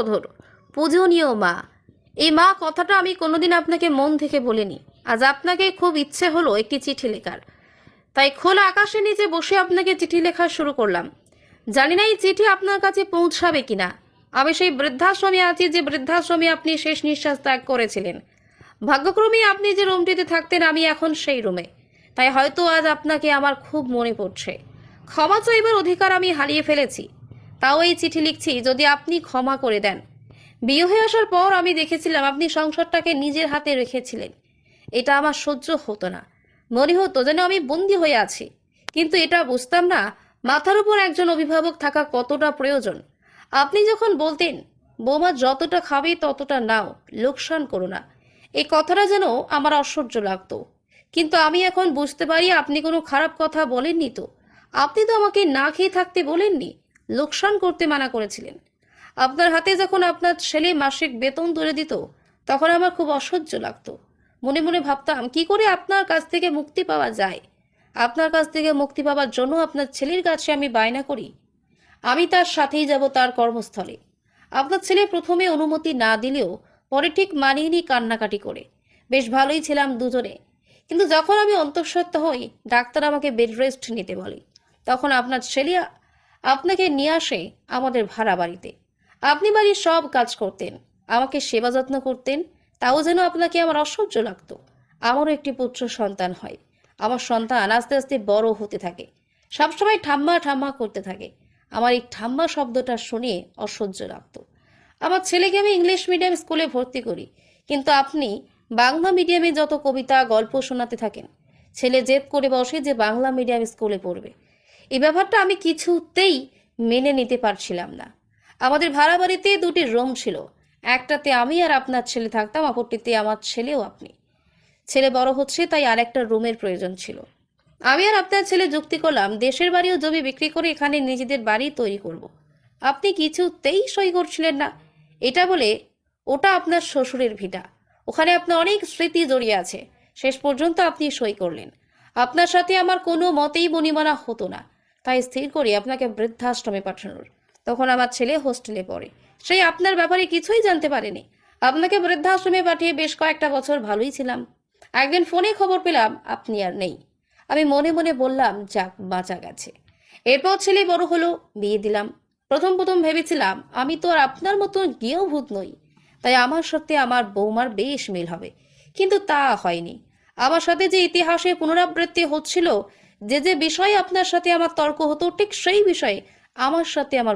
ধর পূজনীয় মা, এই মা কথাটা আমি কোনোদিন আপনাকে মন থেকে বলিনি। আজ আপনাকে খুব ইচ্ছে হলো একটি চিঠি লেখার, তাই খোলা আকাশের নিচে বসে আপনাকে চিঠি লেখা শুরু করলাম। জানি না এই চিঠি আপনার কাছে পৌঁছাবে কিনা। আমি সেই বৃদ্ধাশ্রমে আছি যে বৃদ্ধাশ্রমে আপনি শেষ নিঃশ্বাস ত্যাগ করেছিলেন। ভাগ্যক্রমে আপনি যে রুমটিতে থাকতেন আমি এখন সেই রুমে, তাই হয়তো আজ আপনাকে আমার খুব মনে পড়ছে। ক্ষমা চাইবার অধিকার আমি হারিয়ে ফেলেছি, তাও এই চিঠি লিখছি যদি আপনি ক্ষমা করে দেন। বিয়ে হয়ে আসার পর আমি দেখেছিলাম আপনি সংসারটাকে নিজের হাতে রেখেছিলেন। এটা আমার সহ্য হতো না, মনে হতো যেন আমি বন্দি হয়ে আছি। কিন্তু এটা বুঝতাম না মাথার উপর একজন অভিভাবক থাকা কতটা প্রয়োজন। আপনি যখন বলতেন, বৌমা যতটা খাবে ততটা নাও, লোকসান করো না, এই কথাটা যেন আমার অসহ্য লাগতো। কিন্তু আমি এখন বুঝতে পারি আপনি কোনো খারাপ কথা বলেননি তো। আপনি তো আমাকে না খেয়ে থাকতে বলেননি, লোকসান করতে মানা করেছিলেন। আপনার হাতে যখন আপনার ছেলে মাসিক বেতন তুলে দিত তখন আমার খুব অসহ্য লাগতো। মনে মনে ভাবতাম কি করে আপনার কাছ থেকে মুক্তি পাওয়া যায়। আপনার কাছ থেকে মুক্তি পাওয়ার জন্য আপনার ছেলের কাছে আমি বায়না করি আমি তার সাথেই যাব তার কর্মস্থলে। আপনার ছেলে প্রথমে অনুমতি না দিলেও পরে ঠিক মানিয়ে নিয়ে কান্নাকাটি করে। বেশ ভালোই ছিলাম দুজনে। কিন্তু যখন আমি অন্তঃসত্ত্বা হই, ডাক্তার আমাকে বেড রেস্ট নিতে বলে, তখন আপনার ছেলে আপনাকে নিয়ে আসে আমাদের ভাড়া বাড়িতে। আপনি বাড়ির সব কাজ করতেন, আমাকে সেবা যত্ন করতেন, তাও যেন আপনাকে আমার অসহ্য লাগতো। আমারও একটি পুত্র সন্তান হয়। আমার সন্তান আস্তে আস্তে বড় হতে থাকে, সবসময় ঠাম্মা ঠাম্মা করতে থাকে। আমার এই ঠাম্মা শব্দটা শুনে অসহ্য লাগতো। আমার ছেলেকে আমি ইংলিশ মিডিয়াম স্কুলে ভর্তি করি, কিন্তু আপনি বাংলা মিডিয়ামে যত কবিতা গল্প শোনাতে থাকেন। ছেলে জেদ করে বসে যে বাংলা মিডিয়াম স্কুলে পড়বে। এই ব্যাপারটা আমি কিছুতেই মেনে নিতে পারছিলাম না। আমাদের ভাড়া বাড়িতে দুটি রুম ছিল, একটাতে আমি আর আপনার ছেলে থাকতাম, অপরটিতে আমার ছেলেও আপনি। ছেলে বড় হচ্ছে, তাই আরেকটা রুমের প্রয়োজন ছিল। আমি আর আপনার ছেলে যুক্তি করলাম দেশের বাড়ি ও জমি বিক্রি করে এখানে নিজেদের বাড়ি তৈরি করব। আপনি কিছুতেই সই করছিলেন না। এটা বলে ওটা আপনার শ্বশুরের ভিটা, ওখানে আপনার অনেক স্মৃতি জড়িয়ে আছে। শেষ পর্যন্ত আপনি সই করলেন। আপনার সাথে আমার কোনো মতেই বনিবনা হতো না, তাই স্থির করি আপনাকে বৃদ্ধাশ্রমে পাঠানোর। তখন আমার ছেলে হোস্টেলে পড়ে, সেই আপনার ব্যাপারে কিছুই জানতে পারেনি। আপনাকে বৃদ্ধাশ্রমে পাঠিয়ে বেশ কয়েকটা বছর ভালোই ছিলাম। একদিন ফোনে খবর পেলাম আপনি আর নেই। আমি মনে মনে বললাম যাক, বাঁচা গেছে। এরপর ছেলে বড় হলো, বিয়ে দিলাম। প্রথম প্রথম ভেবেছিলাম আমি তো আর আপনার মতো গেঁয়ো ভূত নই, তাই আমার সাথে আমার বৌমার বেশ মিল হবে। কিন্তু তা হয়নি। আমার সাথে যে ইতিহাসে পুনরাবৃত্তি হচ্ছিল, যে যে বিষয়ে আপনার সাথে আমার তর্ক হতো, ঠিক সেই বিষয়ে আমার সাথে আমার